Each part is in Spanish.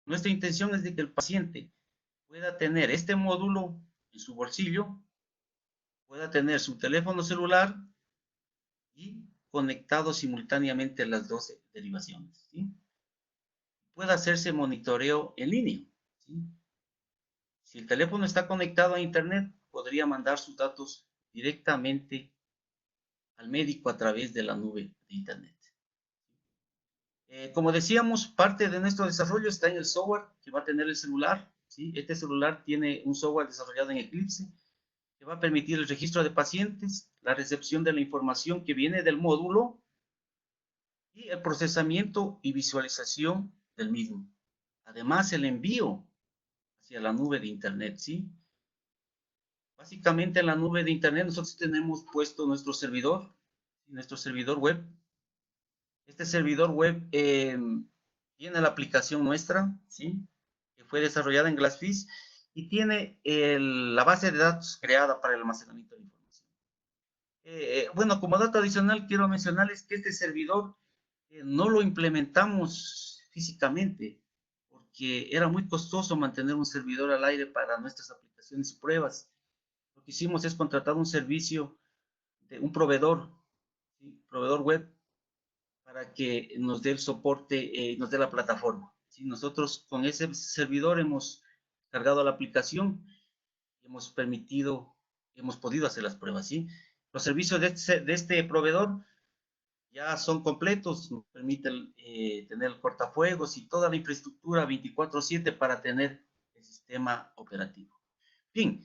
Nuestra intención es de que el paciente pueda tener este módulo en su bolsillo, pueda tener su teléfono celular y conectado simultáneamente a las 12 derivaciones, ¿sí? Pueda hacerse monitoreo en línea, ¿sí? Si el teléfono está conectado a internet, podría mandar sus datos directamente al médico a través de la nube de internet. Como decíamos, parte de nuestro desarrollo está en el software que va a tener el celular, ¿sí? Este celular tiene un software desarrollado en Eclipse que va a permitir el registro de pacientes, la recepción de la información que viene del módulo y el procesamiento y visualización del mismo. Además, el envío hacia la nube de internet, ¿sí? Básicamente en la nube de internet nosotros tenemos puesto nuestro servidor web. Este servidor web tiene la aplicación nuestra, ¿sí? Que fue desarrollada en Glassfish y tiene la base de datos creada para el almacenamiento de información. Bueno, como dato adicional quiero mencionarles que este servidor no lo implementamos físicamente porque era muy costoso mantener un servidor al aire para nuestras aplicaciones y pruebas. Lo que hicimos es contratar un servicio de un proveedor, ¿sí? Proveedor web, para que nos dé el soporte, nos dé la plataforma, ¿sí? Nosotros con ese servidor hemos cargado la aplicación y hemos podido hacer las pruebas, ¿sí? Los servicios de este proveedor ya son completos, nos permiten tener el cortafuegos y toda la infraestructura 24/7 para tener el sistema operativo. Bien,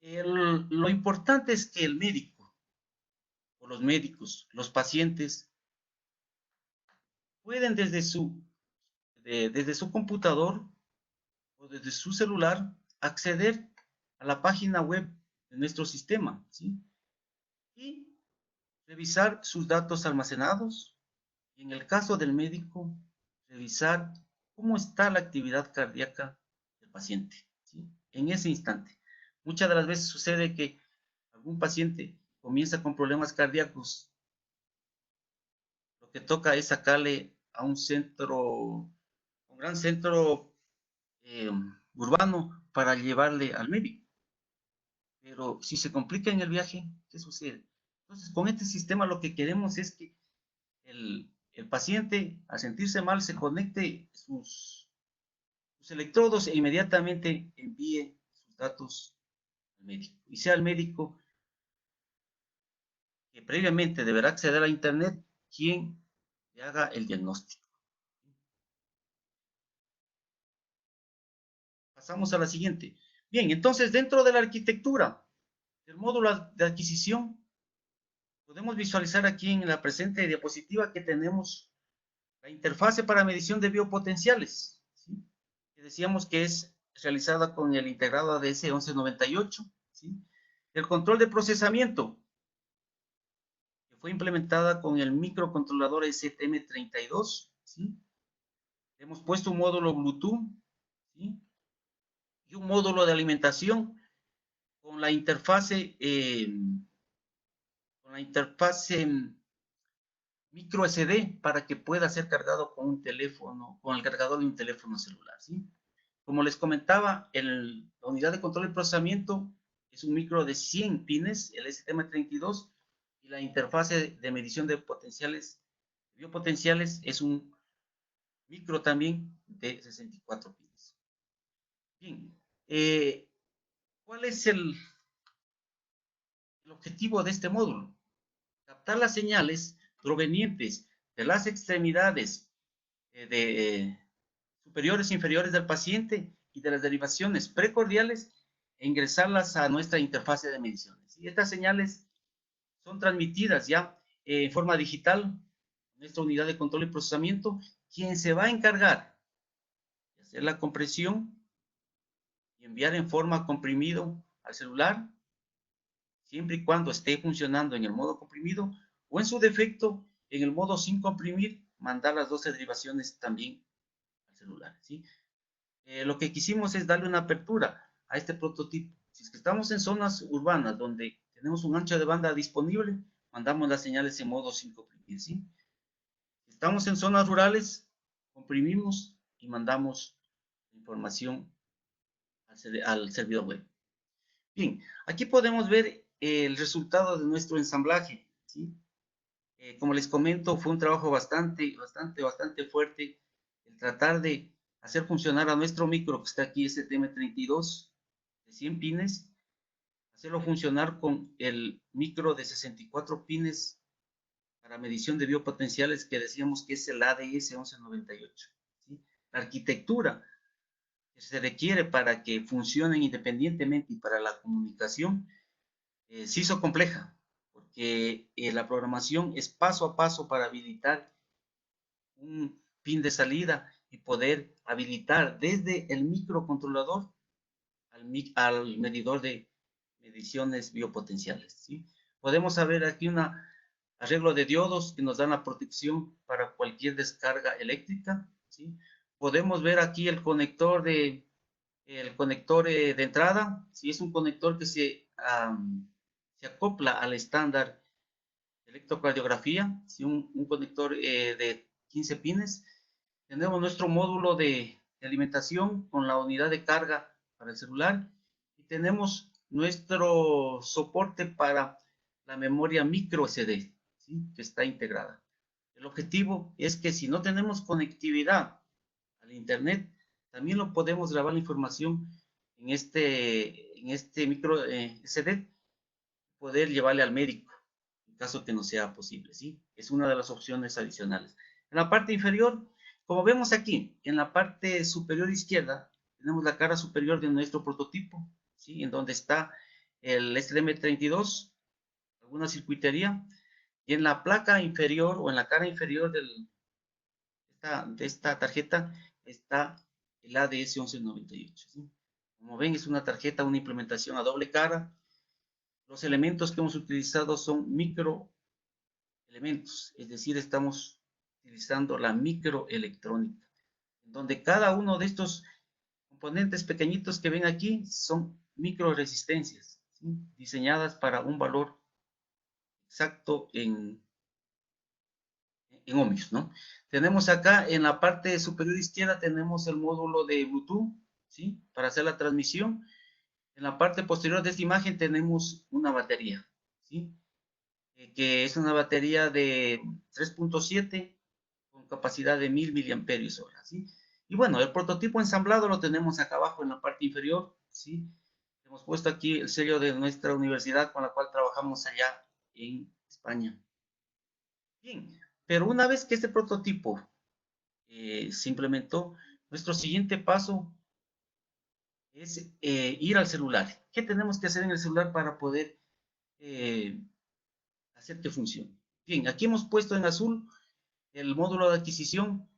lo importante es que el médico o los médicos, los pacientes, pueden desde su computador o desde su celular acceder a la página web de nuestro sistema, ¿sí? Y revisar sus datos almacenados y en el caso del médico, revisar cómo está la actividad cardíaca del paciente, ¿sí? En ese instante. Muchas de las veces sucede que algún paciente comienza con problemas cardíacos, lo que toca es sacarle a un gran centro eh, urbano para llevarle al médico. Pero si se complica en el viaje, ¿qué sucede? Entonces, con este sistema lo que queremos es que el paciente, al sentirse mal, se conecte sus electrodos e inmediatamente envíe sus datos al médico. Y sea el médico que previamente deberá acceder a internet quien le haga el diagnóstico. Pasamos a la siguiente. Bien, entonces dentro de la arquitectura del módulo de adquisición, podemos visualizar aquí en la presente diapositiva que tenemos la interfase para medición de biopotenciales, ¿sí? Que decíamos que es realizada con el integrado ADS 1198, ¿sí? El control de procesamiento, que fue implementada con el microcontrolador STM32, ¿sí? Hemos puesto un módulo Bluetooth, ¿sí? Y un módulo de alimentación con la interfase micro SD para que pueda ser cargado con un teléfono, con el cargador de un teléfono celular, ¿sí? Como les comentaba, la unidad de control y procesamiento es un micro de 100 pines, el STM32, y la interfase de medición de biopotenciales es un micro también de 64 pines. Bien, ¿cuál es el objetivo de este módulo? Captar las señales provenientes de las extremidades de superiores e inferiores del paciente y de las derivaciones precordiales e ingresarlas a nuestra interfase de mediciones. Y estas señales son transmitidas ya en forma digital, nuestra unidad de control y procesamiento, quien se va a encargar de hacer la compresión y enviar en forma comprimido al celular, siempre y cuando esté funcionando en el modo comprimido, o en su defecto, en el modo sin comprimir, mandar las 12 derivaciones también al celular, ¿sí? Lo que quisimos es darle una apertura a este prototipo. Si es que estamos en zonas urbanas donde tenemos un ancho de banda disponible, mandamos las señales en modo sin comprimir, ¿sí? Si estamos en zonas rurales, comprimimos y mandamos información al servidor web. Bien, aquí podemos ver el resultado de nuestro ensamblaje, ¿sí? Como les comento, fue un trabajo bastante fuerte el tratar de hacer funcionar a nuestro micro que está aquí, STM32, de 100 pines, hacerlo funcionar con el micro de 64 pines para medición de biopotenciales que decíamos que es el ADS 1198. ¿Sí? La arquitectura que se requiere para que funcionen independientemente y para la comunicación se hizo compleja, porque la programación es paso a paso para habilitar un pin de salida y poder habilitar desde el microcontrolador al medidor de mediciones biopotenciales. ¿Sí? Podemos ver aquí un arreglo de diodos que nos dan la protección para cualquier descarga eléctrica. ¿Sí? Podemos ver aquí el conector de entrada. ¿Sí? Es un conector que se acopla al estándar de electrocardiografía. ¿Sí? Un conector de 15 pines. Tenemos nuestro módulo de alimentación con la unidad de carga para el celular y tenemos nuestro soporte para la memoria micro SD, ¿sí? Que está integrada. El objetivo es que si no tenemos conectividad al internet, también lo podemos grabar la información en este micro SD, poder llevarle al médico en caso que no sea posible, ¿sí? Es una de las opciones adicionales. En la parte inferior, como vemos aquí, en la parte superior izquierda, tenemos la cara superior de nuestro prototipo, ¿sí? En donde está el STM32, alguna circuitería, y en la placa inferior o en la cara inferior de esta tarjeta está el ADS 1198, ¿sí? Como ven, es una tarjeta, una implementación a doble cara. Los elementos que hemos utilizado son microelementos, es decir, estamos utilizando la microelectrónica, donde cada uno de estos componentes pequeñitos que ven aquí son microresistencias, ¿sí? Diseñadas para un valor exacto en ohmios, ¿no? Tenemos acá en la parte superior izquierda tenemos el módulo de Bluetooth, ¿sí? Para hacer la transmisión. En la parte posterior de esta imagen tenemos una batería, ¿sí? Que es una batería de 3.7 con capacidad de 1000 miliamperios hora, ¿sí? Y bueno, el prototipo ensamblado lo tenemos acá abajo en la parte inferior, ¿sí? Hemos puesto aquí el sello de nuestra universidad con la cual trabajamos allá en España. Bien, pero una vez que este prototipo se implementó, nuestro siguiente paso es ir al celular. ¿Qué tenemos que hacer en el celular para poder hacer que funcione? Bien, aquí hemos puesto en azul el módulo de adquisición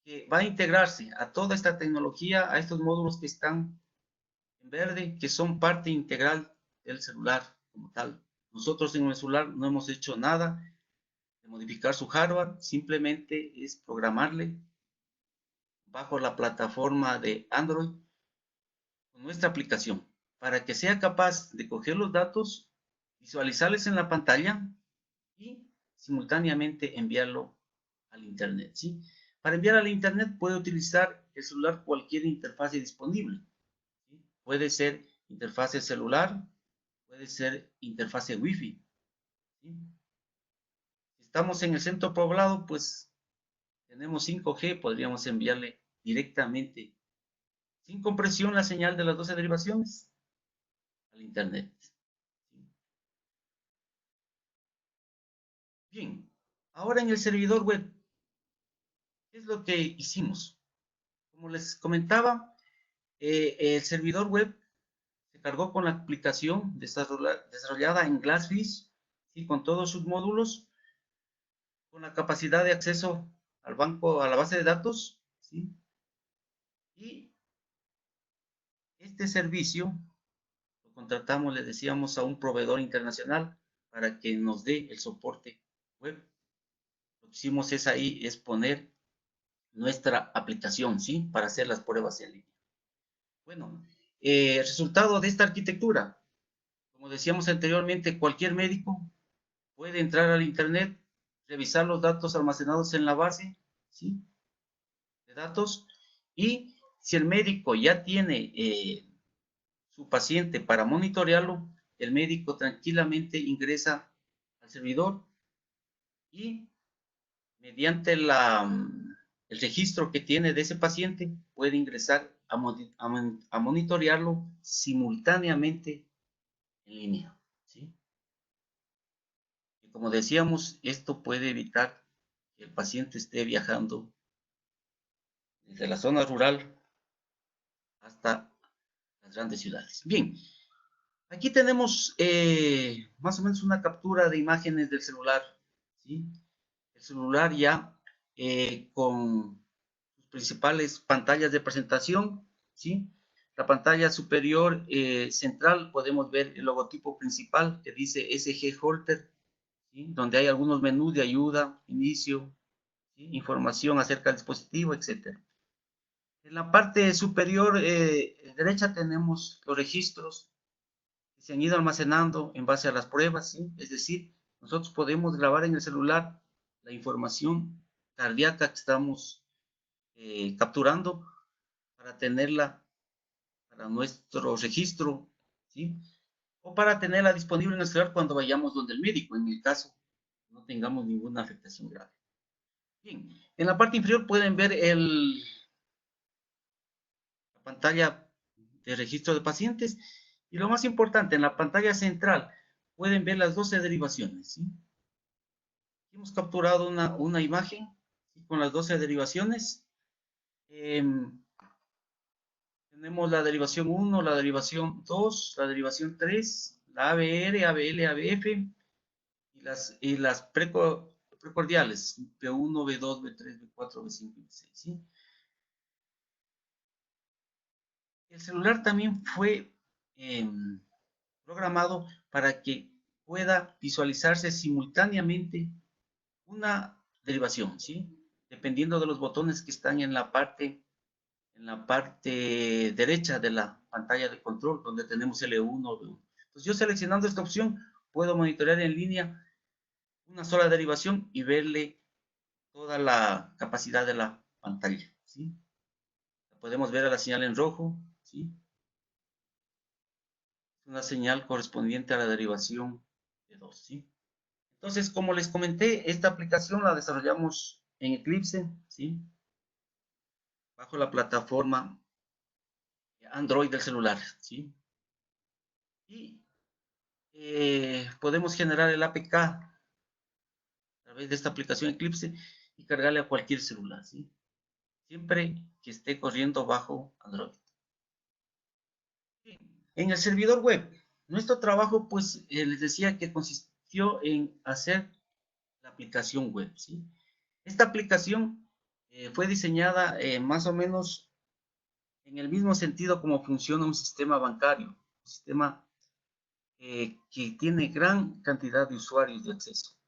que va a integrarse a toda esta tecnología, a estos módulos que están en verde, que son parte integral del celular como tal. Nosotros en el celular no hemos hecho nada de modificar su hardware, simplemente es programarle bajo la plataforma de Android con nuestra aplicación para que sea capaz de coger los datos, visualizarles en la pantalla y simultáneamente enviarlo al internet, ¿sí? Para enviar al internet puede utilizar el celular cualquier interfase disponible, ¿sí? Puede ser interfase celular, puede ser interfase Wi-Fi, ¿sí? Si estamos en el centro poblado, pues tenemos 5G, podríamos enviarle directamente, sin compresión, la señal de las 12 derivaciones al internet. Bien, ahora en el servidor web, ¿qué es lo que hicimos? Como les comentaba, el servidor web se cargó con la aplicación desarrollada en Glassfish, ¿sí? Con todos sus módulos, con la capacidad de acceso al banco, a la base de datos, ¿sí? Y este servicio lo contratamos, le decíamos, a un proveedor internacional para que nos dé el soporte web. Lo que hicimos es poner nuestra aplicación, ¿sí? Para hacer las pruebas en línea. Bueno, el resultado de esta arquitectura, como decíamos anteriormente, cualquier médico puede entrar al internet, revisar los datos almacenados en la base, ¿sí? De datos Y si el médico ya tiene su paciente para monitorearlo, el médico tranquilamente ingresa al servidor y mediante el registro que tiene de ese paciente puede ingresar a monitorearlo simultáneamente en línea, ¿sí? Y como decíamos, esto puede evitar que el paciente esté viajando desde la zona rural hasta las grandes ciudades. Bien, aquí tenemos más o menos una captura de imágenes del celular, ¿sí? El celular ya con sus principales pantallas de presentación, ¿sí? La pantalla superior central podemos ver el logotipo principal que dice SG Holter, ¿sí? Donde hay algunos menús de ayuda, inicio, ¿sí? Información acerca del dispositivo, etc. En la parte superior derecha tenemos los registros que se han ido almacenando en base a las pruebas, ¿sí? Es decir, nosotros podemos grabar en el celular la información cardíaca que estamos capturando para tenerla para nuestro registro, ¿sí? O para tenerla disponible en el celular cuando vayamos donde el médico, en el caso no tengamos ninguna afectación grave. Bien, en la parte inferior pueden ver la pantalla de registro de pacientes y lo más importante, en la pantalla central pueden ver las 12 derivaciones, ¿sí? Hemos capturado una imagen, ¿sí? Con las 12 derivaciones. Tenemos la derivación 1, la derivación 2, la derivación 3, la ABR, ABL, ABF y las precordiales, B1, B2, B3, B4, B5 y B6, ¿sí? El celular también fue programado para que pueda visualizarse simultáneamente una derivación, ¿sí? Dependiendo de los botones que están en la parte derecha de la pantalla de control, donde tenemos L1 o B1. Entonces yo seleccionando esta opción, puedo monitorear en línea una sola derivación y verle toda la capacidad de la pantalla, ¿sí? Podemos ver a la señal en rojo, ¿sí? Una señal correspondiente a la derivación de 2, ¿sí? Entonces, como les comenté, esta aplicación la desarrollamos en Eclipse, ¿sí? Bajo la plataforma Android del celular, ¿sí? Y podemos generar el APK a través de esta aplicación Eclipse y cargarle a cualquier celular, ¿sí? Siempre que esté corriendo bajo Android. En el servidor web, nuestro trabajo, pues, les decía que consistió en hacer la aplicación web, ¿sí? Esta aplicación fue diseñada más o menos en el mismo sentido como funciona un sistema bancario, un sistema que tiene gran cantidad de usuarios de acceso.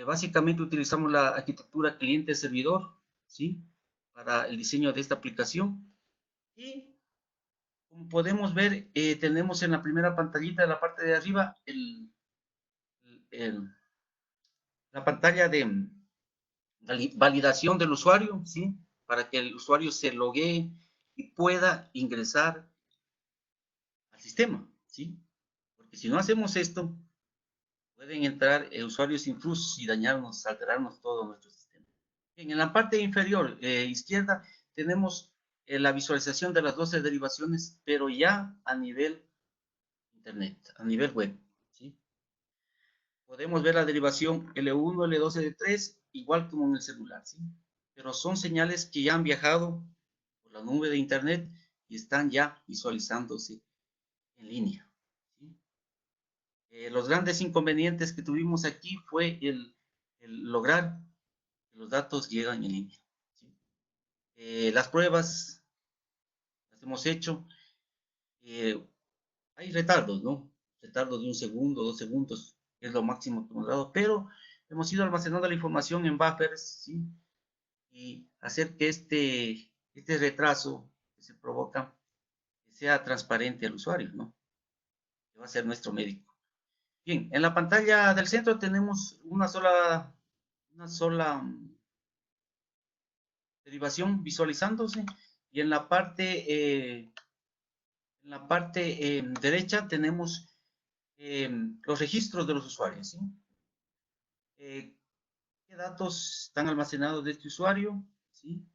Básicamente utilizamos la arquitectura cliente-servidor, ¿sí? Para el diseño de esta aplicación. Y como podemos ver, tenemos en la primera pantallita de la parte de arriba la pantalla de validación del usuario, ¿sí? Para que el usuario se loguee y pueda ingresar al sistema, ¿sí? Porque si no hacemos esto, pueden entrar usuarios intrusos y dañarnos, alterarnos todo nuestro sistema. Bien, en la parte inferior izquierda tenemos la visualización de las 12 derivaciones, pero ya a nivel internet, a nivel web, ¿sí? Podemos ver la derivación L1, L2, L3, igual como en el celular, ¿sí? Pero son señales que ya han viajado por la nube de internet y están ya visualizándose en línea, ¿sí? Los grandes inconvenientes que tuvimos aquí fue el lograr que los datos llegan en línea, ¿sí? Las pruebas las hemos hecho. Hay retardos, ¿no? Retardos de 1 segundo, 2 segundos, es lo máximo que hemos dado, pero hemos ido almacenando la información en buffers, ¿sí? Y hacer que este retraso que se provoca sea transparente al usuario, ¿no? Que va a ser nuestro médico. Bien, en la pantalla del centro tenemos una sola derivación visualizándose Y en la parte derecha tenemos los registros de los usuarios, ¿sí? ¿Qué datos están almacenados de este usuario? ¿Sí?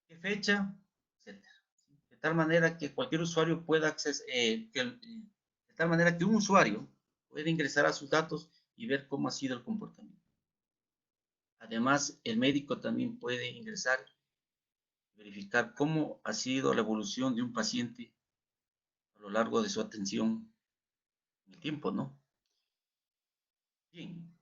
¿Qué fecha? Etcétera. ¿Sí? De tal manera que cualquier usuario pueda acceder, de tal manera que un usuario puede ingresar a sus datos y ver cómo ha sido el comportamiento. Además, el médico también puede ingresar y verificar cómo ha sido la evolución de un paciente a lo largo de su atención en el tiempo, ¿no? Bien.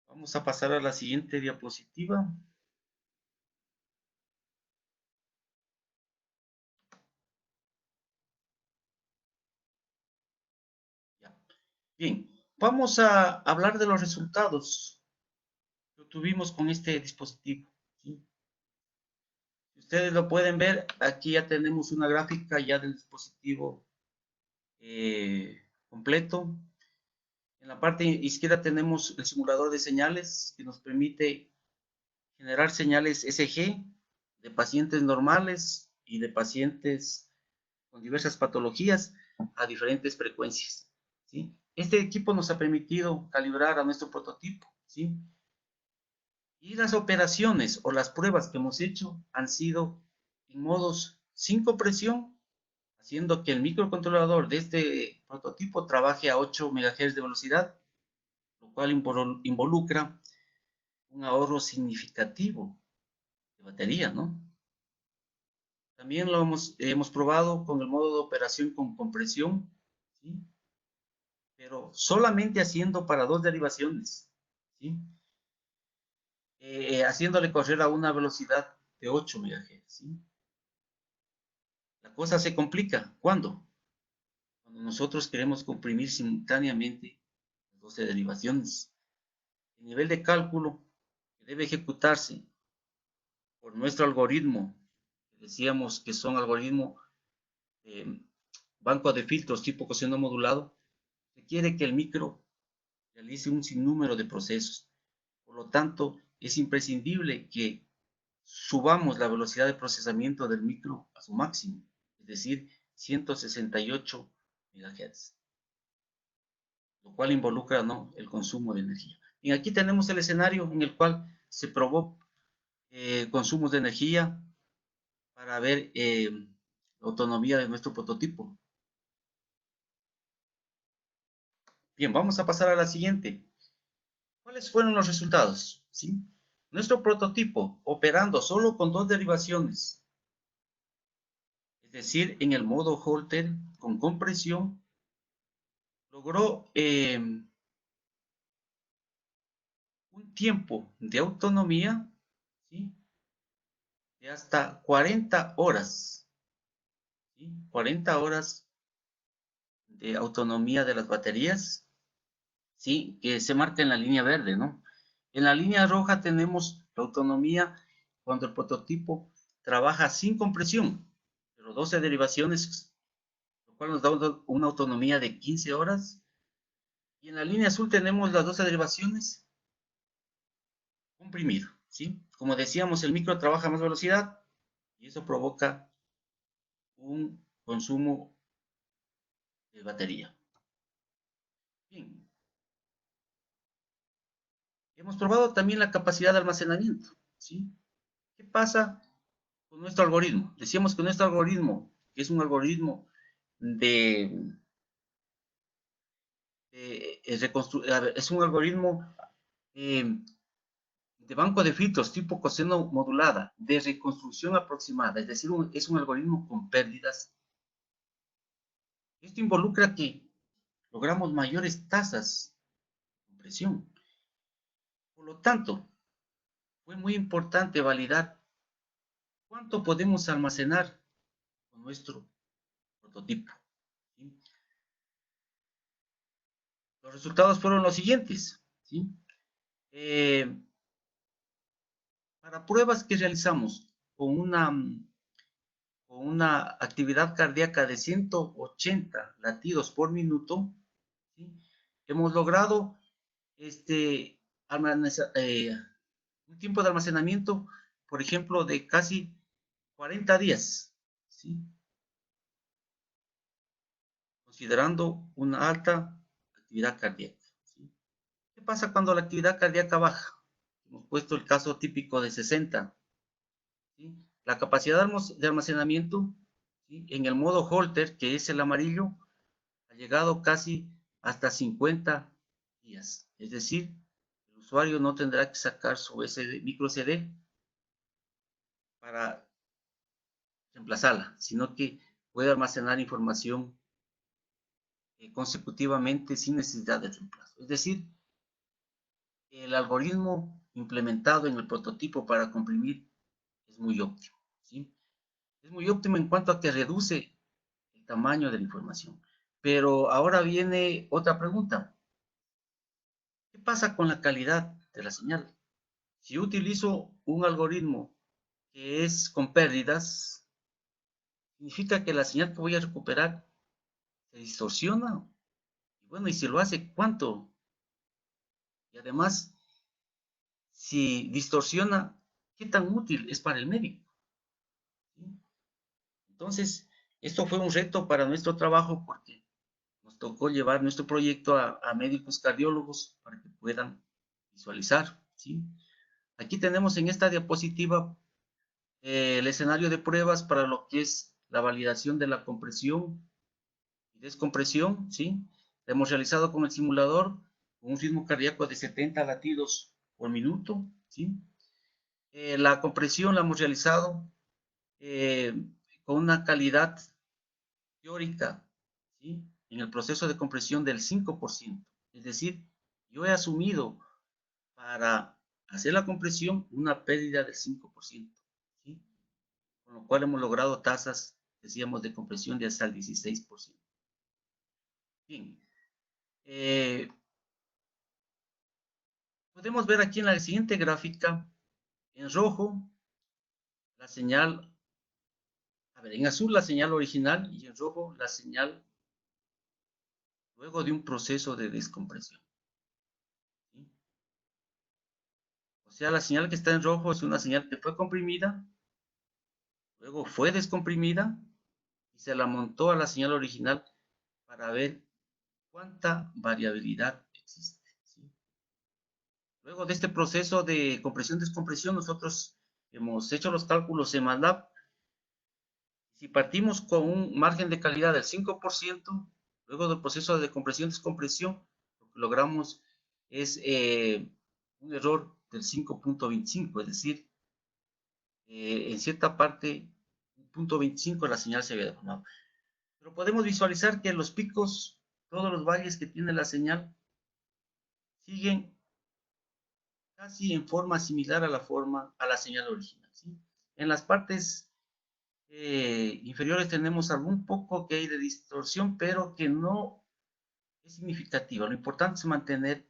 Vamos a pasar a la siguiente diapositiva. Ya. Bien, vamos a hablar de los resultados que tuvimos con este dispositivo, ¿sí? Si ustedes lo pueden ver, aquí ya tenemos una gráfica ya del dispositivo completo. En la parte izquierda tenemos el simulador de señales que nos permite generar señales ECG de pacientes normales y de pacientes con diversas patologías a diferentes frecuencias, ¿sí? Este equipo nos ha permitido calibrar a nuestro prototipo, ¿sí? Y las operaciones o las pruebas que hemos hecho han sido en modos sin compresión, haciendo que el microcontrolador de este prototipo trabaje a 8 MHz de velocidad, lo cual involucra un ahorro significativo de batería, ¿no? También lo hemos probado con el modo de operación con compresión, ¿sí? Pero solamente haciendo para 2 derivaciones, ¿sí? Haciéndole correr a una velocidad de 8 MHz, ¿sí? La cosa se complica. ¿Cuándo? Cuando nosotros queremos comprimir simultáneamente 12 derivaciones. El nivel de cálculo que debe ejecutarse por nuestro algoritmo, decíamos que son algoritmos banco de filtros tipo cociente modulado, requiere que el micro realice un sinnúmero de procesos. Por lo tanto, es imprescindible que subamos la velocidad de procesamiento del micro a su máximo, es decir, 168 MHz, lo cual involucra, ¿no?, el consumo de energía. Y aquí tenemos el escenario en el cual se probó consumos de energía para ver la autonomía de nuestro prototipo. Bien, vamos a pasar a la siguiente. ¿Cuáles fueron los resultados? ¿Sí? Nuestro prototipo, operando solo con 2 derivaciones, es decir, en el modo Holter con compresión, logró un tiempo de autonomía, ¿sí?, de hasta 40 horas, ¿sí? 40 horas de autonomía de las baterías, ¿sí?, que se marca en la línea verde, ¿no? En la línea roja tenemos la autonomía cuando el prototipo trabaja sin compresión, pero 12 derivaciones, lo cual nos da una autonomía de 15 horas. Y en la línea azul tenemos las 12 derivaciones comprimido, ¿sí? Como decíamos, el micro trabaja a más velocidad y eso provoca un consumo de batería. Bien. Hemos probado también la capacidad de almacenamiento, ¿sí? ¿Qué pasa con nuestro algoritmo? Decíamos que nuestro algoritmo, que es un algoritmo es un algoritmo de banco de filtros tipo coseno modulada, de reconstrucción aproximada, es decir, es un algoritmo con pérdidas. Esto involucra que logramos mayores tasas de compresión. Por lo tanto, fue muy importante validar cuánto podemos almacenar con nuestro prototipo, ¿sí? Los resultados fueron los siguientes, ¿sí? Para pruebas que realizamos con una actividad cardíaca de 180 latidos por minuto, ¿sí?, hemos logrado un tiempo de almacenamiento, por ejemplo, de casi 40 días, ¿sí? Considerando una alta actividad cardíaca, ¿sí? ¿Qué pasa cuando la actividad cardíaca baja? Hemos puesto el caso típico de 60, ¿sí? La capacidad de almacenamiento, ¿sí?, en el modo Holter, que es el amarillo, ha llegado casi hasta 50 días. Es decir, el usuario no tendrá que sacar su micro CD para reemplazarla, sino que puede almacenar información consecutivamente sin necesidad de reemplazo. Es decir, el algoritmo implementado en el prototipo para comprimir es muy óptimo, ¿sí? Es muy óptimo en cuanto a que reduce el tamaño de la información. Pero ahora viene otra pregunta. ¿Qué pasa con la calidad de la señal? Si yo utilizo un algoritmo que es con pérdidas, significa que la señal que voy a recuperar se distorsiona. Y bueno, y si lo hace, ¿cuánto? Y además, si distorsiona, ¿qué tan útil es para el médico? ¿Sí? Entonces, esto fue un reto para nuestro trabajo porque nos tocó llevar nuestro proyecto a médicos cardiólogos para que puedan visualizar, ¿sí? Aquí tenemos en esta diapositiva el escenario de pruebas para lo que es la validación de la compresión y descompresión, ¿sí? La hemos realizado con el simulador con un ritmo cardíaco de 70 latidos por minuto, ¿sí? La compresión la hemos realizado eh, con una calidad teórica, ¿sí?, en el proceso de compresión del 5%. Es decir, yo he asumido para hacer la compresión una pérdida del 5%, ¿sí? Con lo cual hemos logrado tasas, decíamos, de compresión de hasta el 16%. Bien, eh, podemos ver aquí en la siguiente gráfica, en rojo, la señal, a ver, en azul la señal original y en rojo la señal luego de un proceso de descompresión, ¿sí? O sea, la señal que está en rojo es una señal que fue comprimida, luego fue descomprimida y se la montó a la señal original para ver cuánta variabilidad existe, ¿sí? Luego de este proceso de compresión-descompresión, nosotros hemos hecho los cálculos en MATLAB. Si partimos con un margen de calidad del 5%, luego del proceso de compresión-descompresión, lo que logramos es un error del 5.25, es decir, en cierta parte, 0.25 la señal se había deformado. Pero podemos visualizar que los picos, todos los valles que tiene la señal, siguen casi en forma similar a la señal original, ¿sí? En las partes inferiores tenemos algún poco que hay de distorsión, pero que no es significativa. Lo importante es mantener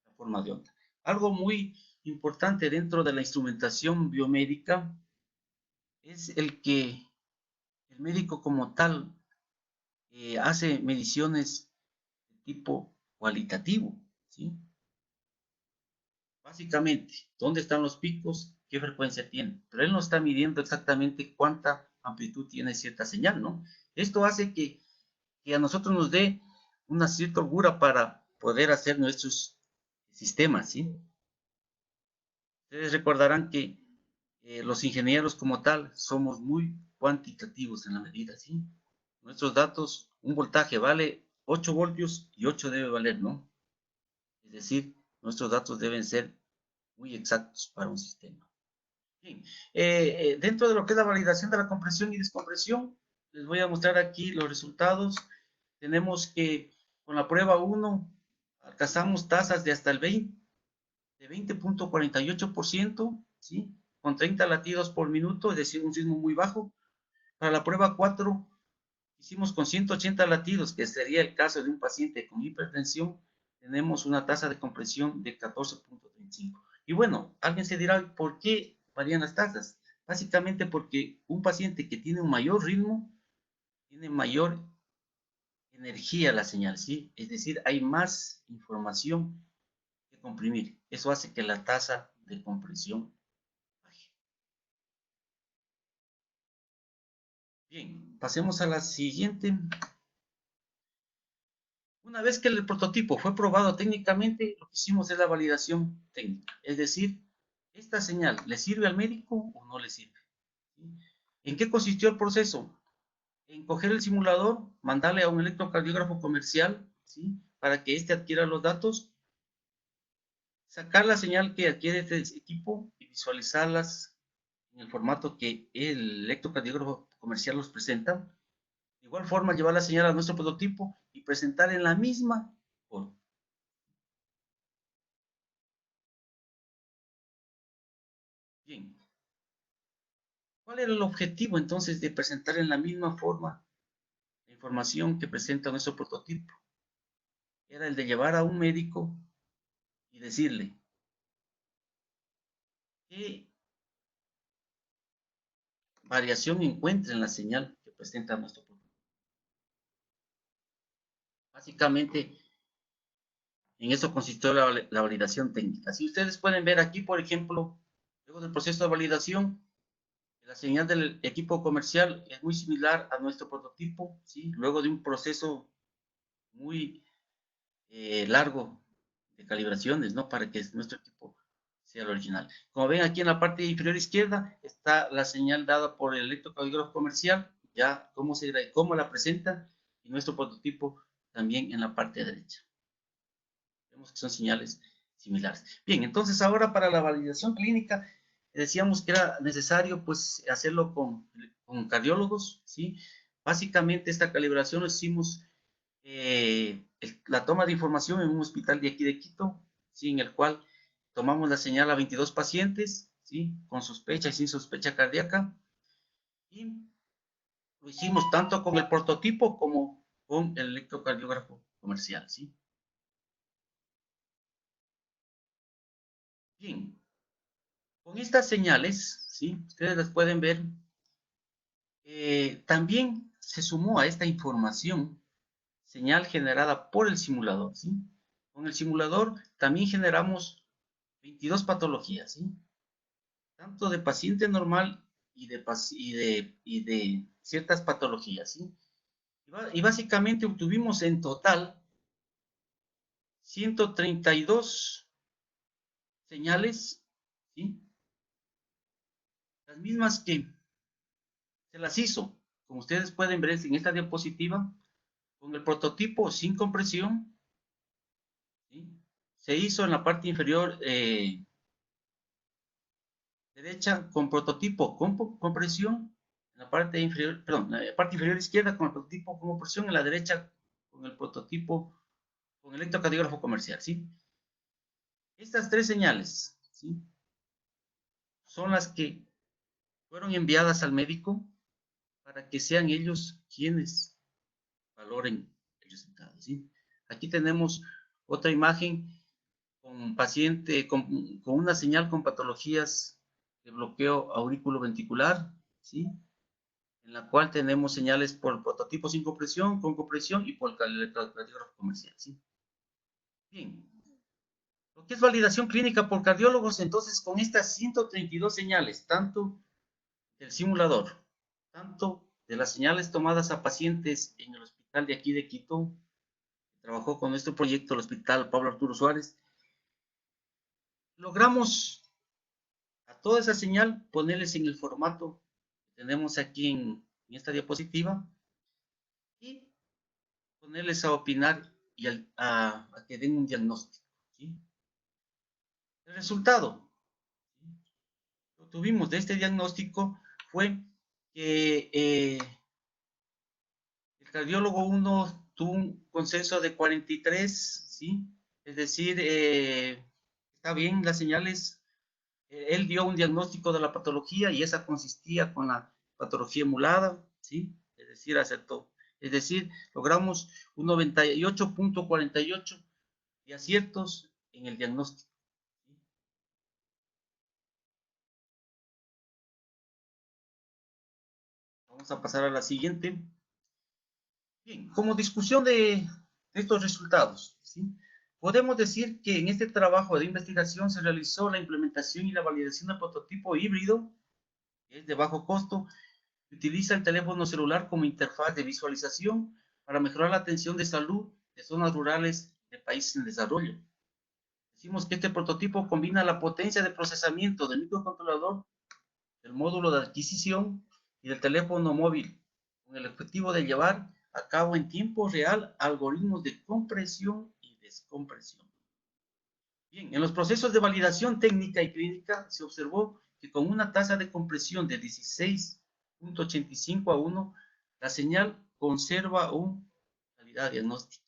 la forma de onda. Algo muy importante dentro de la instrumentación biomédica es el que el médico como tal hace mediciones de tipo cualitativo, ¿sí? Básicamente, ¿dónde están los picos? ¿Qué frecuencia tienen? Pero él no está midiendo exactamente cuánta amplitud tiene cierta señal, ¿no? Esto hace que a nosotros nos dé una cierta holgura para poder hacer nuestros sistemas, ¿sí? Ustedes recordarán que los ingenieros como tal somos muy cuantitativos en la medida, ¿sí? Nuestros datos, un voltaje vale 8 voltios y 8 debe valer, ¿no? Es decir, nuestros datos deben ser muy exactos para un sistema. Bien, dentro de lo que es la validación de la compresión y descompresión, les voy a mostrar aquí los resultados. Tenemos que con la prueba 1 alcanzamos tasas de hasta el 20.48%, ¿sí? Con 30 latidos por minuto, es decir, un ritmo muy bajo. Para la prueba 4 hicimos con 180 latidos, que sería el caso de un paciente con hipertensión, tenemos una tasa de compresión de 14.35. Y bueno, alguien se dirá, ¿por qué varían las tasas? Básicamente porque un paciente que tiene un mayor ritmo, tiene mayor energía la señal, ¿sí? Es decir, hay más información que comprimir. Eso hace que la tasa de compresión ágil. Bien, pasemos a la siguiente. Una vez que el prototipo fue probado técnicamente, lo que hicimos es la validación técnica. Es decir, ¿esta señal le sirve al médico o no le sirve? ¿En qué consistió el proceso? En coger el simulador, mandarle a un electrocardiógrafo comercial, ¿sí? Para que éste adquiera los datos, sacar la señal que adquiere este equipo y visualizarlas en el formato que el electrocardiógrafo comercial los presenta. De igual forma, llevar la señal a nuestro prototipo y presentar en la misma forma. Bien. ¿Cuál era el objetivo entonces de presentar en la misma forma la información que presenta nuestro prototipo? Era el de llevar a un médico y decirle qué variación encuentra en la señal que presenta nuestro prototipo. Básicamente, en eso consistió la validación técnica. Si ustedes pueden ver aquí, por ejemplo, luego del proceso de validación, la señal del equipo comercial es muy similar a nuestro prototipo, ¿sí? Luego de un proceso muy largo de calibraciones, ¿no? Para que nuestro equipo sea el original. Como ven aquí en la parte inferior izquierda está la señal dada por el electrocardiógrafo comercial, ya cómo la presenta, y nuestro prototipo también en la parte derecha. Vemos que son señales similares. Bien, entonces ahora para la validación clínica decíamos que era necesario pues hacerlo con cardiólogos, ¿sí? Básicamente esta calibración lo hicimos la toma de información en un hospital de aquí de Quito, ¿sí? En el cual tomamos la señal a 22 pacientes, ¿sí? Con sospecha y sin sospecha cardíaca, y lo hicimos tanto con el prototipo como con el electrocardiógrafo comercial, ¿sí? Bien, con estas señales, ¿sí? Ustedes las pueden ver, también se sumó a esta información señal generada por el simulador, ¿sí? Con el simulador también generamos 22 patologías, ¿sí? Tanto de paciente normal y de ciertas patologías, ¿sí? Y básicamente obtuvimos en total 132 señales, ¿sí? Las mismas que se las hizo, como ustedes pueden ver en esta diapositiva, con el prototipo sin compresión, ¿sí? Se hizo en la parte inferior derecha con prototipo con compresión, en la parte inferior, perdón, en la parte inferior izquierda con el prototipo con compresión, en la derecha con el prototipo con el electrocardiógrafo comercial, ¿sí? Estas tres señales, ¿sí? Son las que fueron enviadas al médico para que sean ellos quienes valoren el resultado, ¿sí? Aquí tenemos otra imagen con paciente con una señal con patologías de bloqueo auriculoventricular, ¿sí? En la cual tenemos señales por prototipo sin compresión, con compresión y por el electrocardiógrafo comercial, ¿sí? Bien. Lo que es validación clínica por cardiólogos, entonces con estas 132 señales, tanto del simulador, tanto de las señales tomadas a pacientes en el hospital de aquí de Quito, trabajó con nuestro proyecto el Hospital Pablo Arturo Suárez, logramos a toda esa señal ponerles en el formato que tenemos aquí en esta diapositiva y ponerles a opinar y a que den un diagnóstico, ¿sí? El resultado que tuvimos de este diagnóstico fue que el cardiólogo 1 tuvo un consenso de 43, ¿sí? Es decir, está bien las señales. Él dio un diagnóstico de la patología y esa consistía con la patología emulada, ¿sí? Es decir, aceptó. Es decir, logramos un 98.48 de aciertos en el diagnóstico. Vamos a pasar a la siguiente. Bien, como discusión de estos resultados, ¿sí? Podemos decir que en este trabajo de investigación se realizó la implementación y la validación del prototipo híbrido, que es de bajo costo, que utiliza el teléfono celular como interfaz de visualización para mejorar la atención de salud de zonas rurales de países en desarrollo. Decimos que este prototipo combina la potencia de procesamiento del microcontrolador, del módulo de adquisición y del teléfono móvil, con el objetivo de llevar a cabo en tiempo real algoritmos de compresión y descompresión. Bien, en los procesos de validación técnica y clínica se observó que con una tasa de compresión de 16.85 a 1, la señal conserva una calidad diagnóstica,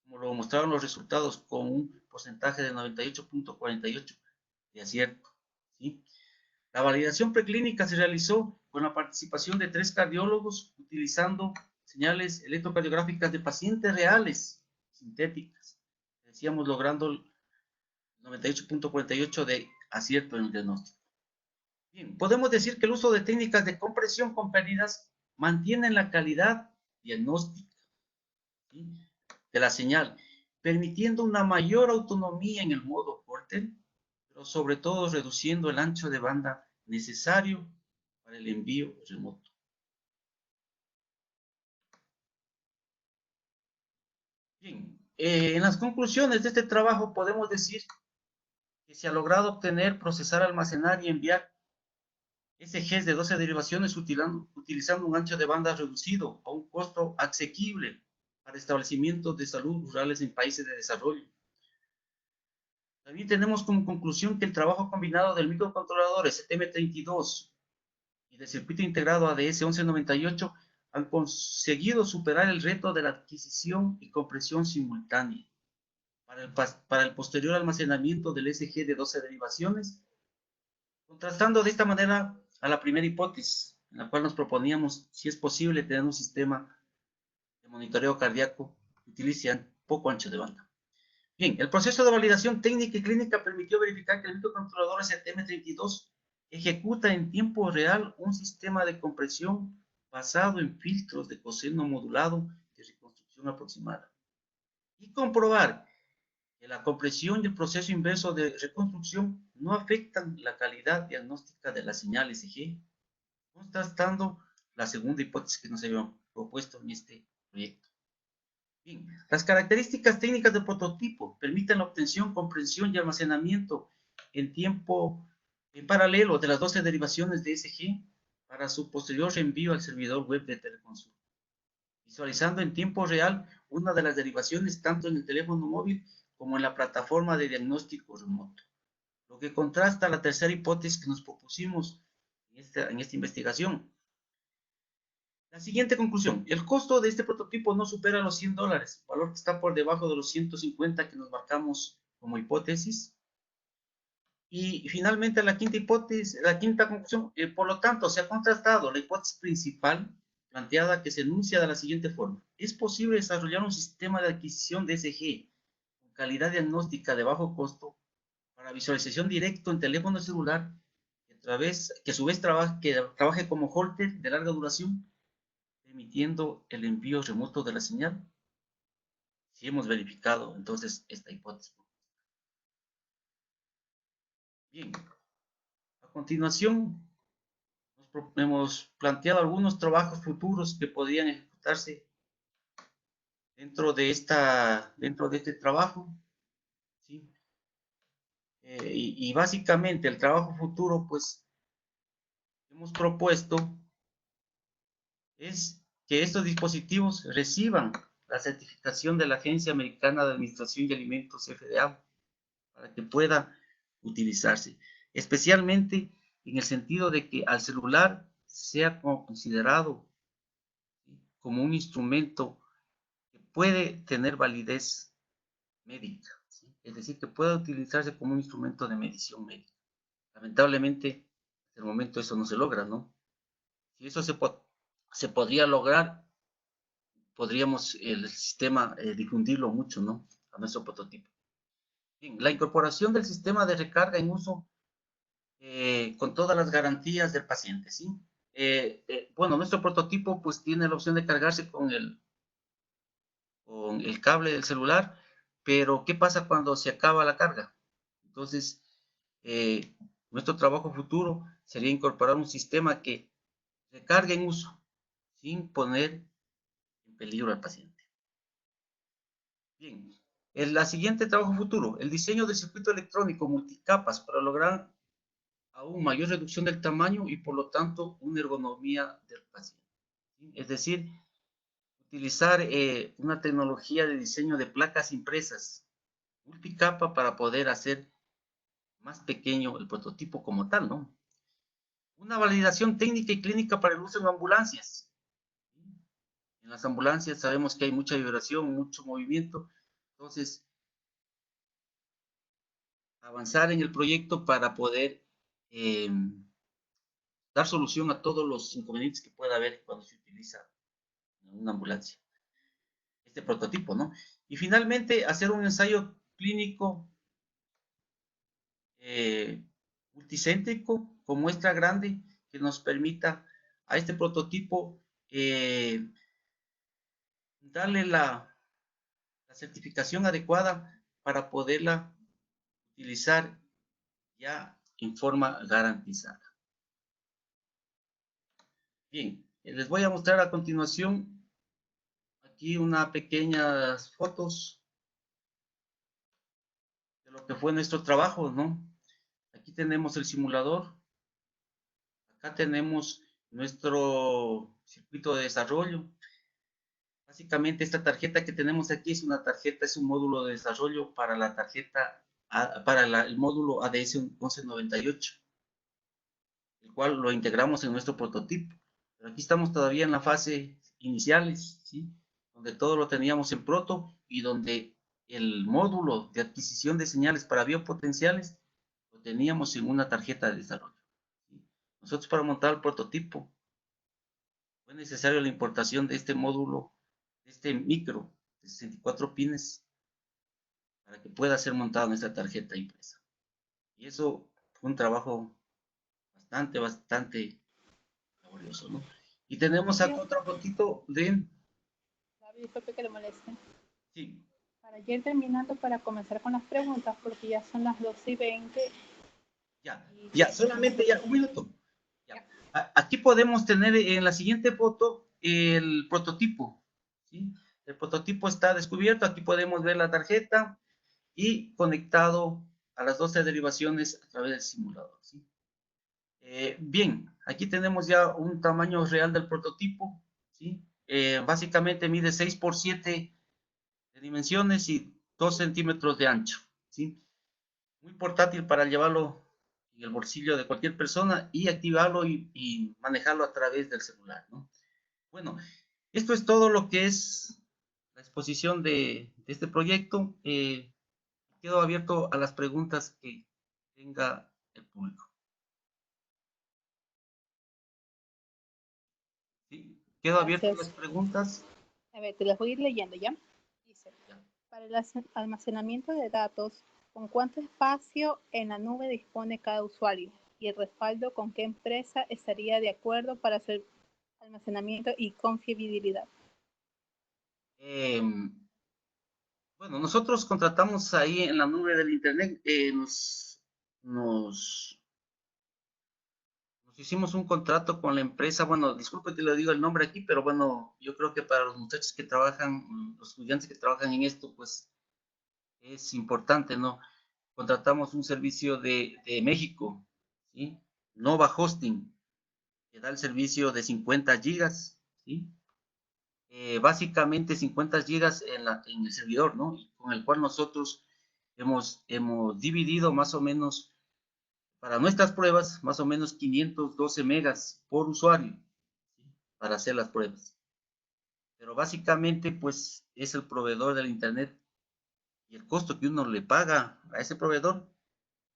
como lo mostraron los resultados con un porcentaje de 98.48 de acierto. ¿Sí? La validación preclínica se realizó con la participación de 3 cardiólogos utilizando señales electrocardiográficas de pacientes reales, sintéticas. Decíamos, logrando el 98.48 de acierto en el diagnóstico. Bien, podemos decir que el uso de técnicas de compresión con pérdidas mantienen la calidad diagnóstica, ¿sí?, de la señal, permitiendo una mayor autonomía en el modo Holter, pero sobre todo reduciendo el ancho de banda necesario para el envío remoto. Bien, en las conclusiones de este trabajo podemos decir que se ha logrado obtener, procesar, almacenar y enviar SGs de 12 derivaciones utilizando un ancho de banda reducido a un costo asequible para establecimientos de salud rurales en países de desarrollo. También tenemos como conclusión que el trabajo combinado del microcontrolador STM32 y del circuito integrado ADS 1198 han conseguido superar el reto de la adquisición y compresión simultánea para el posterior almacenamiento del SG de 12 derivaciones, contrastando de esta manera a la primera hipótesis, en la cual nos proponíamos, si es posible, tener un sistema de monitoreo cardíaco que utilice poco ancho de banda. Bien, el proceso de validación técnica y clínica permitió verificar que el microcontrolador STM32 ejecuta en tiempo real un sistema de compresión basado en filtros de coseno modulado de reconstrucción aproximada, y comprobar que la compresión y el proceso inverso de reconstrucción no afectan la calidad diagnóstica de la señal SG, contrastando la segunda hipótesis que nos habíamos propuesto en este proyecto. Bien, las características técnicas del prototipo permiten la obtención, comprensión y almacenamiento en tiempo en paralelo de las 12 derivaciones de SG para su posterior reenvío al servidor web de teleconsulta, visualizando en tiempo real una de las derivaciones tanto en el teléfono móvil como en la plataforma de diagnóstico remoto, lo que contrasta la tercera hipótesis que nos propusimos en esta investigación. La siguiente conclusión: el costo de este prototipo no supera los $100, valor que está por debajo de los 150 que nos marcamos como hipótesis. Y finalmente la quinta hipótesis, la quinta conclusión, por lo tanto, se ha contrastado la hipótesis principal planteada, que se enuncia de la siguiente forma: es posible desarrollar un sistema de adquisición de SG con calidad diagnóstica de bajo costo para visualización directo en teléfono celular, que a su vez trabaje como holter de larga duración, permitiendo el envío remoto de la señal. Si hemos verificado entonces esta hipótesis. Bien, a continuación hemos planteado algunos trabajos futuros que podrían ejecutarse dentro de este trabajo, ¿sí? Y básicamente el trabajo futuro, pues, hemos propuesto es que estos dispositivos reciban la certificación de la Agencia Americana de Administración de Alimentos, FDA, para que pueda utilizarse, especialmente en el sentido de que al celular sea considerado como un instrumento que puede tener validez médica, ¿sí? Es decir, que pueda utilizarse como un instrumento de medición médica. Lamentablemente, hasta el momento eso no se logra, ¿no? Si eso se podría lograr, podríamos el sistema difundirlo mucho, ¿no?, a nuestro prototipo. Bien, la incorporación del sistema de recarga en uso con todas las garantías del paciente, ¿sí? Bueno, nuestro prototipo pues tiene la opción de cargarse con el cable del celular, pero ¿qué pasa cuando se acaba la carga? Entonces, nuestro trabajo futuro sería incorporar un sistema que recargue en uso sin poner en peligro al paciente. Bien, la siguiente trabajo futuro, el diseño del circuito electrónico multicapas para lograr aún mayor reducción del tamaño y por lo tanto una ergonomía del paciente. ¿Sí? Es decir, utilizar una tecnología de diseño de placas impresas multicapa para poder hacer más pequeño el prototipo como tal, ¿no? Una validación técnica y clínica para el uso en ambulancias. En las ambulancias sabemos que hay mucha vibración, mucho movimiento, entonces avanzar en el proyecto para poder dar solución a todos los inconvenientes que pueda haber cuando se utiliza una ambulancia. Este prototipo, ¿no? Y finalmente, hacer un ensayo clínico multicéntrico con muestra grande que nos permita a este prototipo darle la certificación adecuada para poderla utilizar ya en forma garantizada. Bien, les voy a mostrar a continuación aquí unas pequeñas fotos de lo que fue nuestro trabajo, ¿no? Aquí tenemos el simulador, acá tenemos nuestro circuito de desarrollo. Básicamente esta tarjeta que tenemos aquí es una tarjeta, es un módulo de desarrollo para la tarjeta, el módulo ADS 1198, el cual lo integramos en nuestro prototipo. Pero aquí estamos todavía en la fase iniciales, ¿sí? Donde todo lo teníamos en proto y donde el módulo de adquisición de señales para biopotenciales lo teníamos en una tarjeta de desarrollo. ¿Sí? Nosotros para montar el prototipo fue necesario la importación de este módulo, de este micro de 64 pines para que pueda ser montado en esta tarjeta impresa. Y eso fue un trabajo bastante laborioso, ¿no? Y tenemos acá otra fotito de... Disculpe que le moleste. Sí. Para ir terminando, para comenzar con las preguntas, porque ya son las 12:20. Ya, solamente ya, un minuto. Ya. Aquí podemos tener en la siguiente foto el prototipo, ¿sí? El prototipo está descubierto, aquí podemos ver la tarjeta y conectado a las 12 derivaciones a través del simulador, ¿sí? Bien, aquí tenemos ya un tamaño real del prototipo, ¿sí? Básicamente mide 6 por 7 de dimensiones y 2 centímetros de ancho, ¿sí? Muy portátil para llevarlo en el bolsillo de cualquier persona y activarlo y manejarlo a través del celular, ¿no? Bueno, esto es todo lo que es la exposición de este proyecto. Quedo abierto a las preguntas que tenga el público. ¿Sí? Quedo abierto a las preguntas. A ver, te las voy a ir leyendo, ¿ya? Dice, Ya. para el almacenamiento de datos, ¿con cuánto espacio en la nube dispone cada usuario? Y el respaldo, ¿con qué empresa estaría de acuerdo para hacer almacenamiento y confiabilidad? Bueno, nosotros contratamos ahí en la nube del internet, nos hicimos un contrato con la empresa, bueno, disculpe que le digo el nombre aquí, pero bueno, yo creo que para los muchachos que trabajan, los estudiantes que trabajan en esto, pues es importante, ¿no? Contratamos un servicio de México, ¿sí? Nova Hosting, que da el servicio de 50 gigas, ¿sí? Básicamente 50 gigas en el servidor, ¿no? Y con el cual nosotros hemos dividido más o menos, para nuestras pruebas, más o menos 512 megas por usuario, ¿sí? Para hacer las pruebas. Pero básicamente, pues, es el proveedor del Internet y el costo que uno le paga a ese proveedor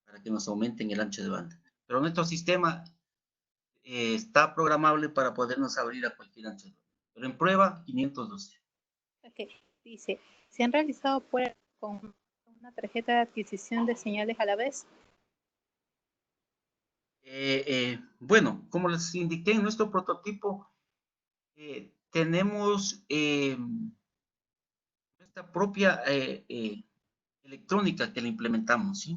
para que nos aumenten el ancho de banda. Pero nuestro sistema está programable para podernos abrir a cualquier ancho de banda. Pero en prueba, 512. Ok, dice, ¿se han realizado pruebas con una tarjeta de adquisición de señales a la vez? Bueno, como les indiqué en nuestro prototipo, tenemos nuestra propia electrónica que le implementamos, ¿sí?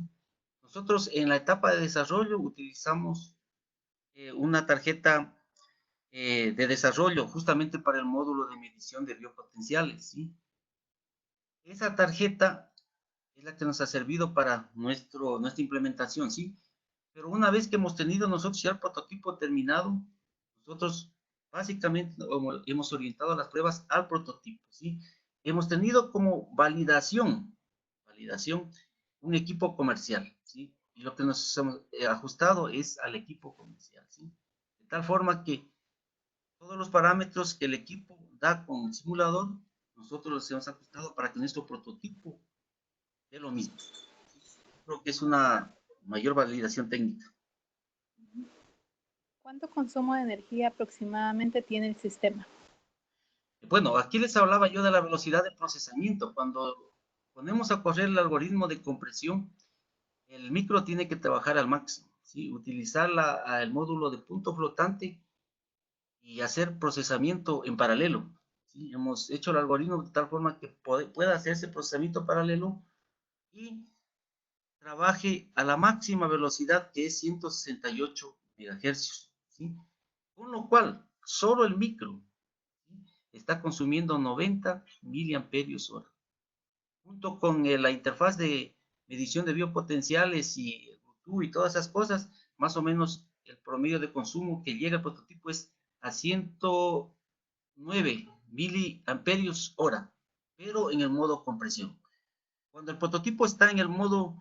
Nosotros en la etapa de desarrollo utilizamos una tarjeta de desarrollo justamente para el módulo de medición de biopotenciales, ¿sí? Esa tarjeta es la que nos ha servido para nuestra implementación, ¿sí? Pero una vez que hemos tenido nosotros ya el prototipo terminado, nosotros básicamente hemos orientado las pruebas al prototipo, ¿sí? Hemos tenido como validación, un equipo comercial, ¿sí? Y lo que nos hemos ajustado es al equipo comercial, ¿sí? De tal forma que todos los parámetros que el equipo da con el simulador, nosotros los hemos ajustado para que nuestro prototipo dé lo mismo. Creo que es una mayor validación técnica. ¿Cuánto consumo de energía aproximadamente tiene el sistema? Bueno, aquí les hablaba yo de la velocidad de procesamiento. Cuando ponemos a correr el algoritmo de compresión, el micro tiene que trabajar al máximo, ¿sí? Utilizar el módulo de punto flotante y hacer procesamiento en paralelo, ¿sí? Hemos hecho el algoritmo de tal forma que pueda hacerse procesamiento paralelo y trabaje a la máxima velocidad, que es 168 MHz, ¿sí? Con lo cual, solo el micro, ¿sí?, está consumiendo 90 miliamperios hora. Junto con la interfaz de medición de biopotenciales y el Bluetooth y todas esas cosas, más o menos el promedio de consumo que llega al prototipo es a 109 miliamperios hora, pero en el modo compresión. Cuando el prototipo está en el modo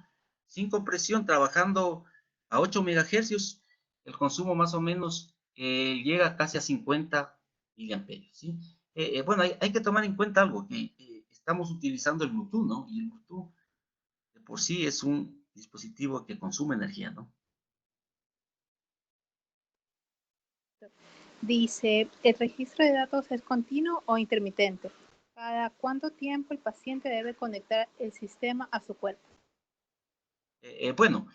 sin compresión, trabajando a 8 MHz, el consumo más o menos llega casi a 50 miliamperios, ¿sí? Bueno, hay que tomar en cuenta algo, que estamos utilizando el Bluetooth, ¿no? Y el Bluetooth de por sí es un dispositivo que consume energía, ¿no? Dice, ¿el registro de datos es continuo o intermitente? ¿Cada cuánto tiempo el paciente debe conectar el sistema a su cuerpo? Bueno,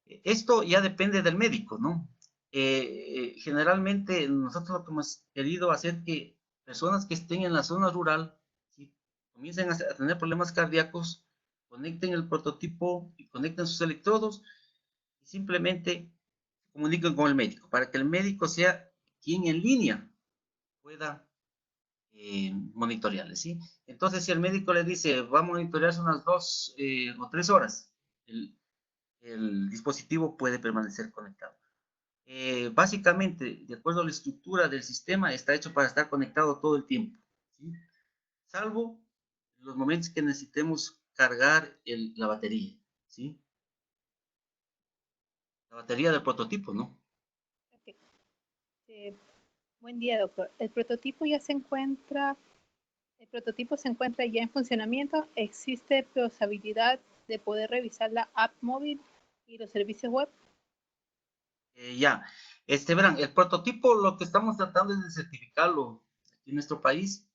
esto ya depende del médico, ¿no? Generalmente nosotros lo que hemos querido hacer que personas que estén en la zona rural, ¿sí?, comiencen a tener problemas cardíacos, conecten el prototipo y conecten sus electrodos y simplemente comuniquen con el médico, para que el médico sea quien en línea pueda monitorearle, ¿sí? Entonces, si el médico le dice, va a monitorearse unas 2 o 3 horas, el dispositivo puede permanecer conectado. Básicamente, de acuerdo a la estructura del sistema, está hecho para estar conectado todo el tiempo, ¿sí?, salvo los momentos que necesitemos cargar la batería, ¿sí? La batería del prototipo, ¿no? Okay. Buen día, doctor. El prototipo se encuentra ya en funcionamiento. ¿Existe posibilidad de poder revisar la app móvil y los servicios web? Ya, verán, el prototipo lo que estamos tratando es de certificarlo aquí en nuestro país.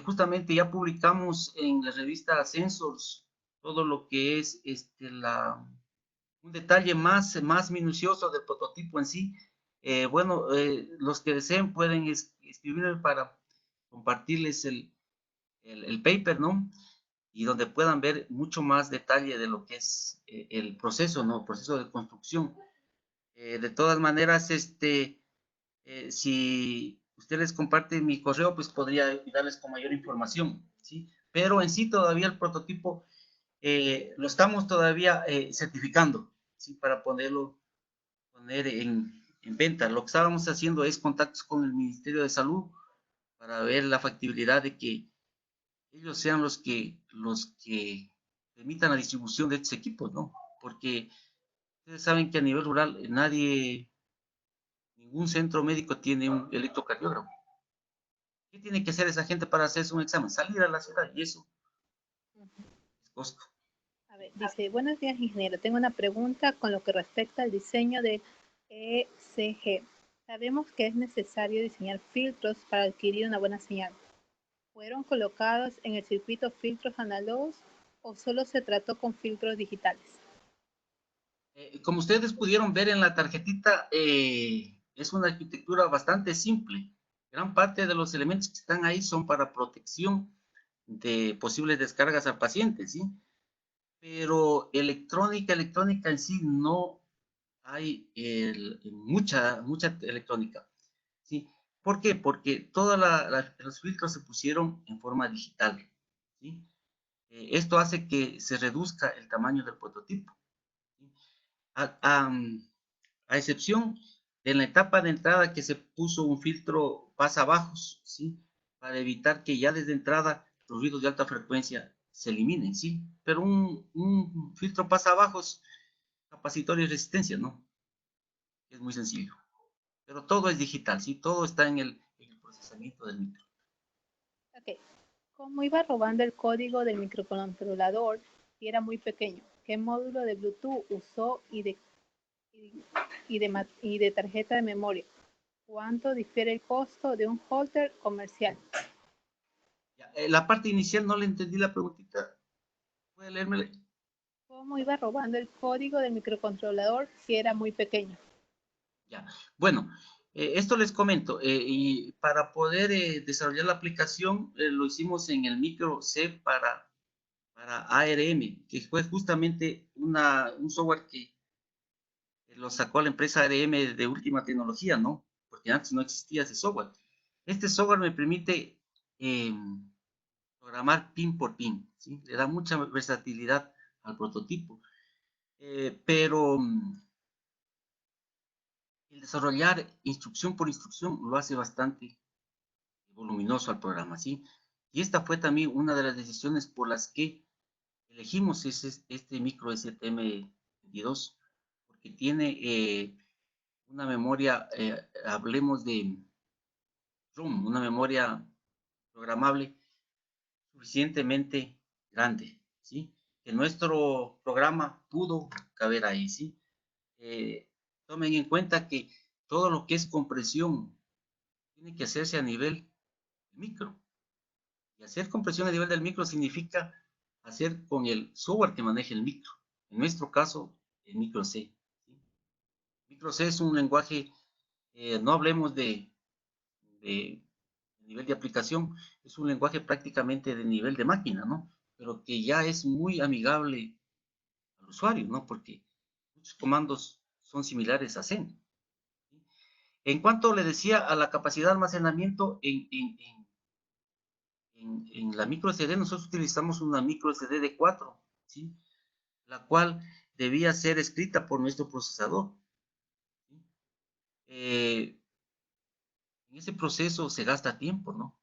Justamente ya publicamos en la revista Sensors todo lo que es un detalle más minucioso del prototipo en sí. Bueno, los que deseen pueden escribir para compartirles el paper, ¿no? Y donde puedan ver mucho más detalle de lo que es el proceso, ¿no? El proceso de construcción. De todas maneras, si ustedes comparten mi correo, pues podría darles con mayor información, ¿sí? Pero en sí todavía el prototipo lo estamos todavía certificando, ¿sí? Para poner en venta. Lo que estábamos haciendo es contactos con el Ministerio de Salud para ver la factibilidad de que ellos sean los que permitan la distribución de estos equipos, ¿no? Porque ustedes saben que a nivel rural ningún centro médico tiene un electrocardiógrafo. ¿Qué tiene que hacer esa gente para hacerse un examen? Salir a la ciudad, y eso es costo. A ver, dice, buenos días, ingeniero. Tengo una pregunta con lo que respecta al diseño de ECG. Sabemos que es necesario diseñar filtros para adquirir una buena señal. ¿Fueron colocados en el circuito filtros análogos o solo se trató con filtros digitales? Como ustedes pudieron ver en la tarjetita, es una arquitectura bastante simple. Gran parte de los elementos que están ahí son para protección de posibles descargas al paciente, ¿sí? pero electrónica en sí no hay mucha electrónica, ¿sí? ¿Por qué? Porque todos los filtros se pusieron en forma digital, ¿sí? Esto hace que se reduzca el tamaño del prototipo, ¿sí? A, a, a excepción de la etapa de entrada que se puso un filtro pasabajos, ¿sí? Para evitar que ya desde entrada los ruidos de alta frecuencia se eliminen, ¿sí? Pero un filtro pasabajos, capacitor y resistencia, ¿no? Es muy sencillo. Pero todo es digital, ¿sí? Todo está en el procesamiento del micro. Ok. ¿Cómo iba robando el código del microcontrolador si era muy pequeño? ¿Qué módulo de Bluetooth usó y de tarjeta de memoria? ¿Cuánto difiere el costo de un holder comercial? Ya, la parte inicial no le entendí la preguntita. ¿Puede leérmela? ¿Cómo iba robando el código del microcontrolador si era muy pequeño? Ya. Bueno, esto les comento. Y para poder desarrollar la aplicación, lo hicimos en el micro C para ARM, que fue justamente un software que lo sacó la empresa ARM de última tecnología, ¿no? Porque antes no existía ese software. Este software me permite eh, programar pin por pin, ¿sí? Le da mucha versatilidad al prototipo. Pero el desarrollar instrucción por instrucción lo hace bastante voluminoso al programa, ¿sí? Y esta fue también una de las decisiones por las que elegimos este micro STM32, porque tiene una memoria, hablemos de ROM, una memoria programable suficientemente grande, ¿sí? Que nuestro programa pudo caber ahí, ¿sí? Eh, Tomen en cuenta que todo lo que es compresión tiene que hacerse a nivel del micro. Y hacer compresión a nivel del micro significa hacer con el software que maneje el micro. En nuestro caso, el micro C. ¿Sí? Micro C es un lenguaje, no hablemos de nivel de aplicación, es un lenguaje prácticamente de nivel de máquina, ¿no? Pero que ya es muy amigable al usuario, ¿no? Porque muchos comandos son similares a C. En cuanto le decía a la capacidad de almacenamiento en la micro SD, nosotros utilizamos una micro SD de 4, ¿sí? La cual debía ser escrita por nuestro procesador, ¿sí? En ese proceso se gasta tiempo, ¿no?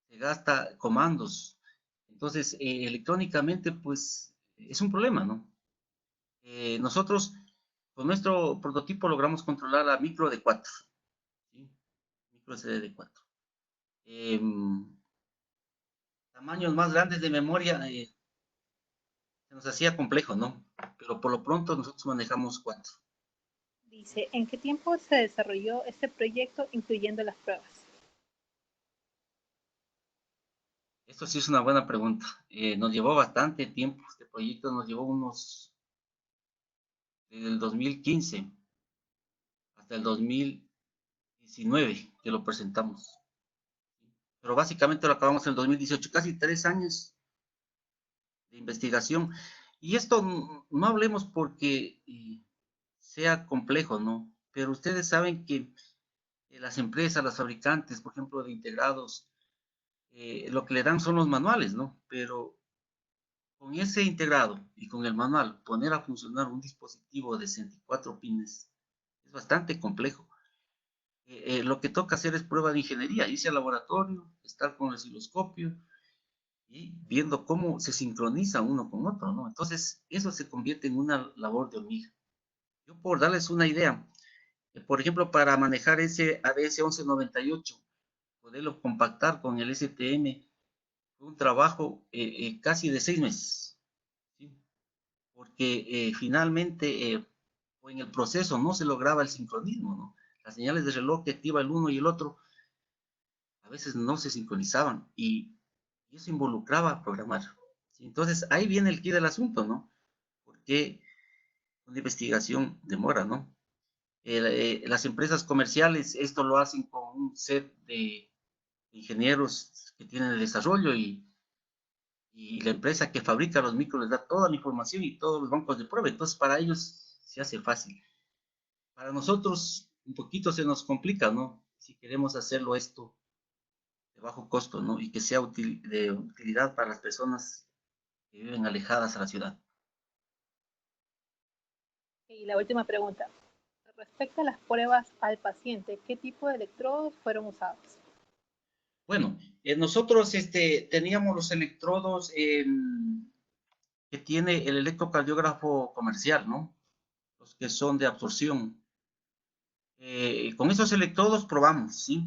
Se gasta comandos. Entonces, electrónicamente, pues, es un problema, ¿no? Nosotros, con nuestro prototipo, logramos controlar la micro de 4, ¿sí? Micro SD de 4. Tamaños más grandes de memoria, se nos hacía complejo, ¿no? Pero por lo pronto nosotros manejamos 4. Dice, ¿en qué tiempo se desarrolló este proyecto incluyendo las pruebas? Esto sí es una buena pregunta. Nos llevó bastante tiempo. Este proyecto nos llevó desde el 2015 hasta el 2019 que lo presentamos. Pero básicamente lo acabamos en el 2018, casi 3 años de investigación. Y esto no hablemos porque sea complejo, ¿no? Pero ustedes saben que las empresas, las fabricantes, por ejemplo, de integrados, lo que le dan son los manuales, ¿no? Pero con ese integrado y con el manual, poner a funcionar un dispositivo de 64 pines es bastante complejo. Lo que toca hacer es prueba de ingeniería, irse al laboratorio, estar con el osciloscopio y viendo cómo se sincroniza uno con otro, ¿no? Entonces, eso se convierte en una labor de hormiga. Yo por darles una idea, por ejemplo, para manejar ese ADS 1198, poderlo compactar con el STM, fue un trabajo casi de 6 meses, ¿sí? Porque finalmente en el proceso no se lograba el sincronismo, ¿no? Las señales de reloj que activa el uno y el otro a veces no se sincronizaban y eso involucraba programar, ¿sí? Entonces ahí viene el quid del asunto, ¿no? Porque una investigación demora, ¿no? Las empresas comerciales esto lo hacen con un set de ingenieros que tienen el desarrollo y y la empresa que fabrica los micros les da toda la información y todos los bancos de prueba. Entonces, para ellos se hace fácil. Para nosotros, un poquito se nos complica, ¿no? Si queremos hacerlo esto de bajo costo, ¿no? Y que sea de utilidad para las personas que viven alejadas a la ciudad. Y la última pregunta. Respecto a las pruebas al paciente, ¿qué tipo de electrodos fueron usados? Bueno, nosotros teníamos los electrodos que tiene el electrocardiógrafo comercial, ¿no? Los que son de absorción. Con esos electrodos probamos, ¿sí?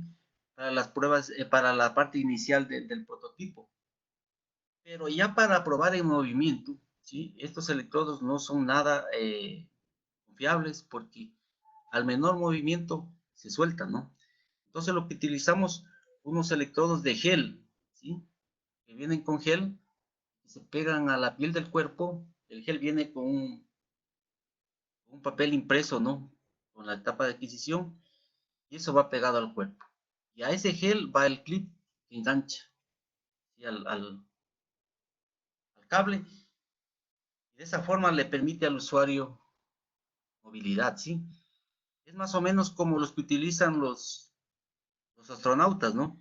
Para las pruebas, para la parte inicial del prototipo. Pero ya para probar en movimiento, ¿sí? Estos electrodos no son nada confiables porque al menor movimiento se sueltan, ¿no? Entonces lo que utilizamos, unos electrodos de gel, ¿sí? Que vienen con gel, que se pegan a la piel del cuerpo. El gel viene con un papel impreso, ¿no? Con la etapa de adquisición, y eso va pegado al cuerpo. Y a ese gel va el clip que engancha, ¿sí? al cable, y de esa forma le permite al usuario movilidad, ¿sí? Es más o menos como los que utilizan los astronautas, ¿no?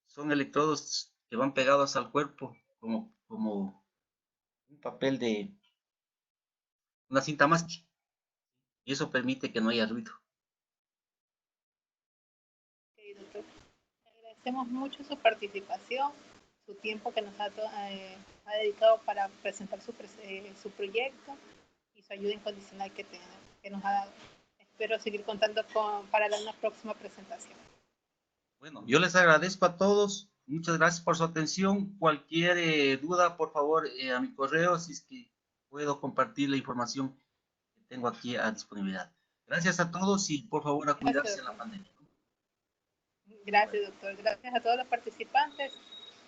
Son electrodos que van pegados al cuerpo como un papel de una cinta masking, y eso permite que no haya ruido. Okay, doctor. Le agradecemos mucho su participación, su tiempo que nos ha dedicado para presentar su proyecto y su ayuda incondicional que nos ha dado. Espero seguir contando para una próxima presentación. Bueno, yo les agradezco a todos. Muchas gracias por su atención. Cualquier duda, por favor, a mi correo, si es que puedo compartir la información que tengo aquí a disponibilidad. Gracias a todos y por favor a Gracias, cuidarse en la doctor. pandemia. Gracias, doctor. Gracias a todos los participantes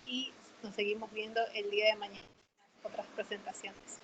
y nos seguimos viendo el día de mañana en otras presentaciones.